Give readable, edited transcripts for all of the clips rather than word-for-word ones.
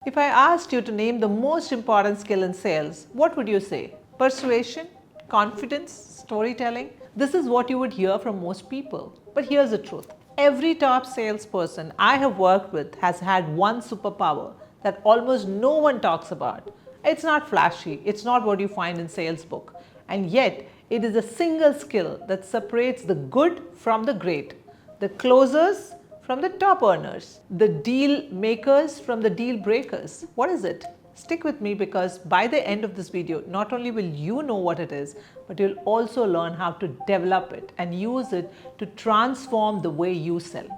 If I asked you to name the most important skill in sales, what would you say? Persuasion, confidence, storytelling? This is what you would hear from most people. But here's the truth. Every top salesperson I have worked with has had one superpower that almost no one talks about. It's not flashy, it's not what you find in sales book. And yet, it is a single skill that separates the good from the great, the closers from the top earners, the deal makers from the deal breakers. What is it? Stick with me, because by the end of this video, not only will you know what it is, but you'll also learn how to develop it and use it to transform the way you sell.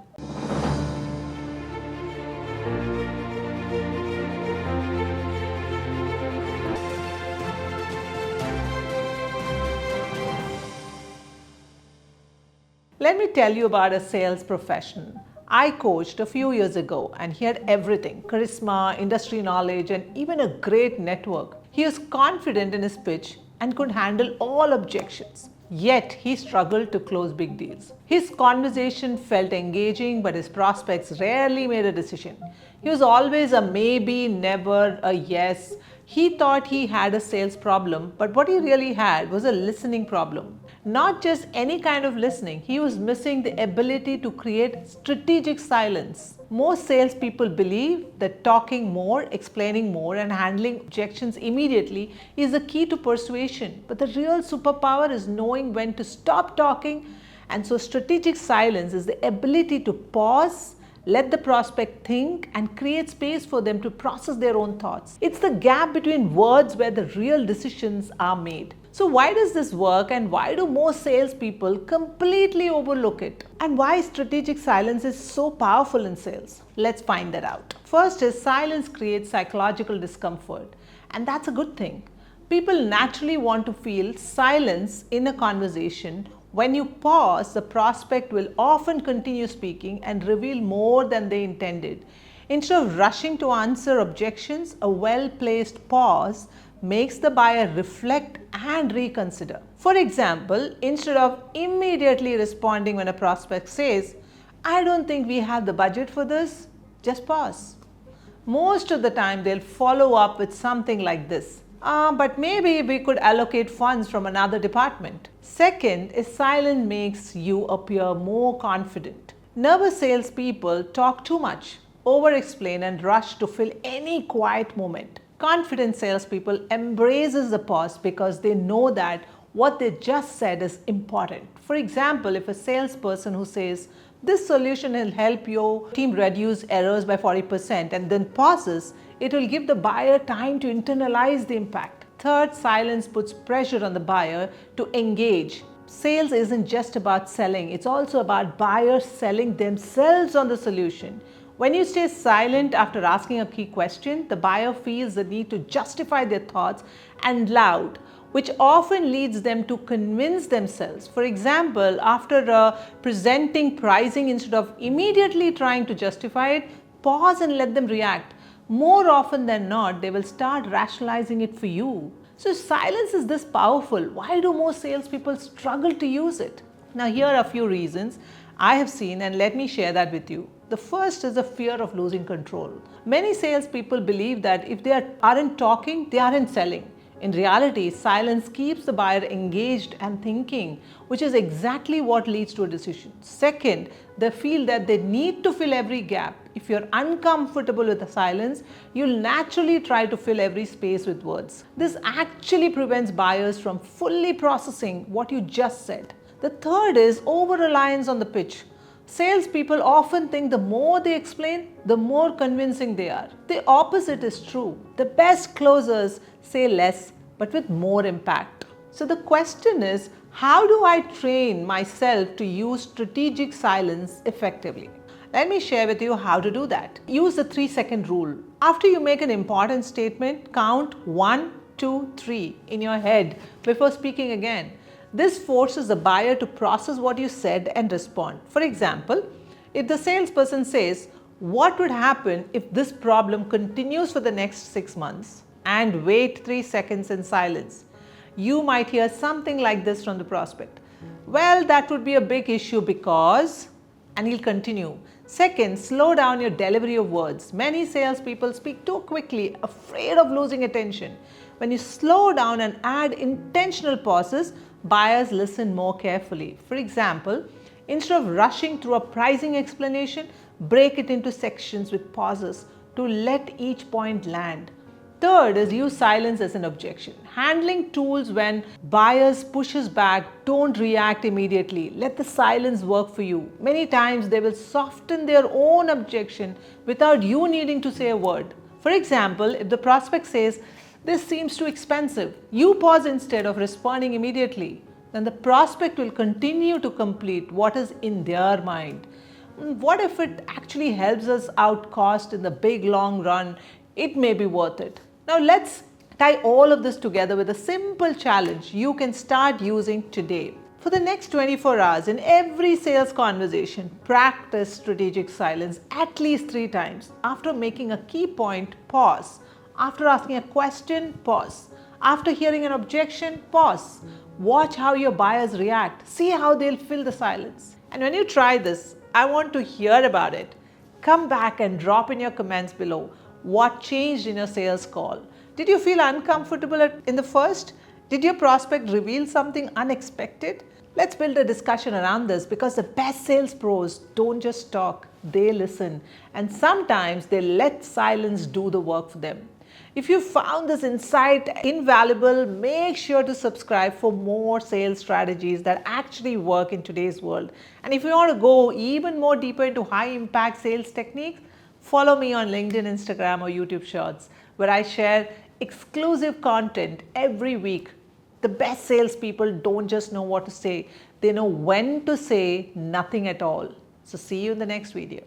Let me tell you about a sales professional I coached a few years ago, and he had everything: charisma, industry knowledge, and even a great network. He was confident in his pitch and could handle all objections. Yet, he struggled to close big deals. His conversation felt engaging, but his prospects rarely made a decision. He was always a maybe, never a yes. He thought he had a sales problem, but what he really had was a listening problem. Not just any kind of listening, he was missing the ability to create strategic silence. Most salespeople believe that talking more, explaining more, and handling objections immediately is the key to persuasion. But the real superpower is knowing when to stop talking. And so strategic silence is the ability to pause, let the prospect think, and create space for them to process their own thoughts. It's the gap between words where the real decisions are made. So why does this work, and why do most salespeople completely overlook it? And why strategic silence is so powerful in sales? Let's find that out. First is, silence creates psychological discomfort, and that's a good thing. People naturally want to feel silence in a conversation. When you pause, the prospect will often continue speaking and reveal more than they intended. Instead of rushing to answer objections, a well-placed pause makes the buyer reflect and reconsider. For example, instead of immediately responding when a prospect says, "I don't think we have the budget for this," just pause. Most of the time, they'll follow up with something like this: "But maybe we could allocate funds from another department." Second is, silence makes you appear more confident. Nervous salespeople talk too much, over-explain, and rush to fill any quiet moment. Confident salespeople embraces the pause because they know that what they just said is important. For example, if a salesperson who says, "This solution will help your team reduce errors by 40%, and then pauses, it will give the buyer time to internalize the impact. Third, silence puts pressure on the buyer to engage. Sales isn't just about selling, it's also about buyers selling themselves on the solution. When you stay silent after asking a key question, the buyer feels the need to justify their thoughts and loud, which often leads them to convince themselves. For example, after presenting pricing, instead of immediately trying to justify it, pause and let them react. More often than not, they will start rationalizing it for you. So silence is this powerful. Why do most salespeople struggle to use it? Now, here are a few reasons I have seen, and let me share that with you. The first is the fear of losing control. Many salespeople believe that if they aren't talking, they aren't selling. In reality, silence keeps the buyer engaged and thinking, which is exactly what leads to a decision. Second, they feel that they need to fill every gap. If you're uncomfortable with the silence, you'll naturally try to fill every space with words. This actually prevents buyers from fully processing what you just said. The third is over-reliance on the pitch. Salespeople often think the more they explain, the more convincing they are. The opposite is true. The best closers say less, but with more impact. So the question is, how do I train myself to use strategic silence effectively? Let me share with you how to do that. Use the 3-second rule. After you make an important statement, count 1, 2, 3 in your head before speaking again. This forces the buyer to process what you said and respond. For example, if the salesperson says, "What would happen if this problem continues for the next 6 months?" and wait 3 seconds in silence, you might hear something like this from the prospect: "Well, that would be a big issue because..." And he'll continue. Second, slow down your delivery of words. Many salespeople speak too quickly, afraid of losing attention. When you slow down and add intentional pauses, buyers listen more carefully. For example, instead of rushing through a pricing explanation, break it into sections with pauses to let each point land. Third is use silence as an objection. Handling tools when buyers pushes back, don't react immediately. Let the silence work for you. Many times they will soften their own objection without you needing to say a word. For example, if the prospect says, "This seems too expensive," you pause instead of responding immediately. Then the prospect will continue to complete what is in their mind. What if it actually helps us out cost in the big long run? It may be worth it. Now let's tie all of this together with a simple challenge you can start using today. For the next 24 hours, in every sales conversation, practice strategic silence at least 3 times. After making a key point, pause. After asking a question, pause. After hearing an objection, pause. Watch how your buyers react. See how they'll fill the silence. And when you try this, I want to hear about it. Come back and drop in your comments below what changed in your sales call. Did you feel uncomfortable in the first? Did your prospect reveal something unexpected? Let's build a discussion around this, because the best sales pros don't just talk, they listen. And sometimes they let silence do the work for them. If you found this insight invaluable, make sure to subscribe for more sales strategies that actually work in today's world. And if you want to go even more deeper into high impact sales techniques, follow me on LinkedIn, Instagram, or YouTube Shorts, where I share exclusive content every week. The best salespeople don't just know what to say, they know when to say nothing at all. So see you in the next video.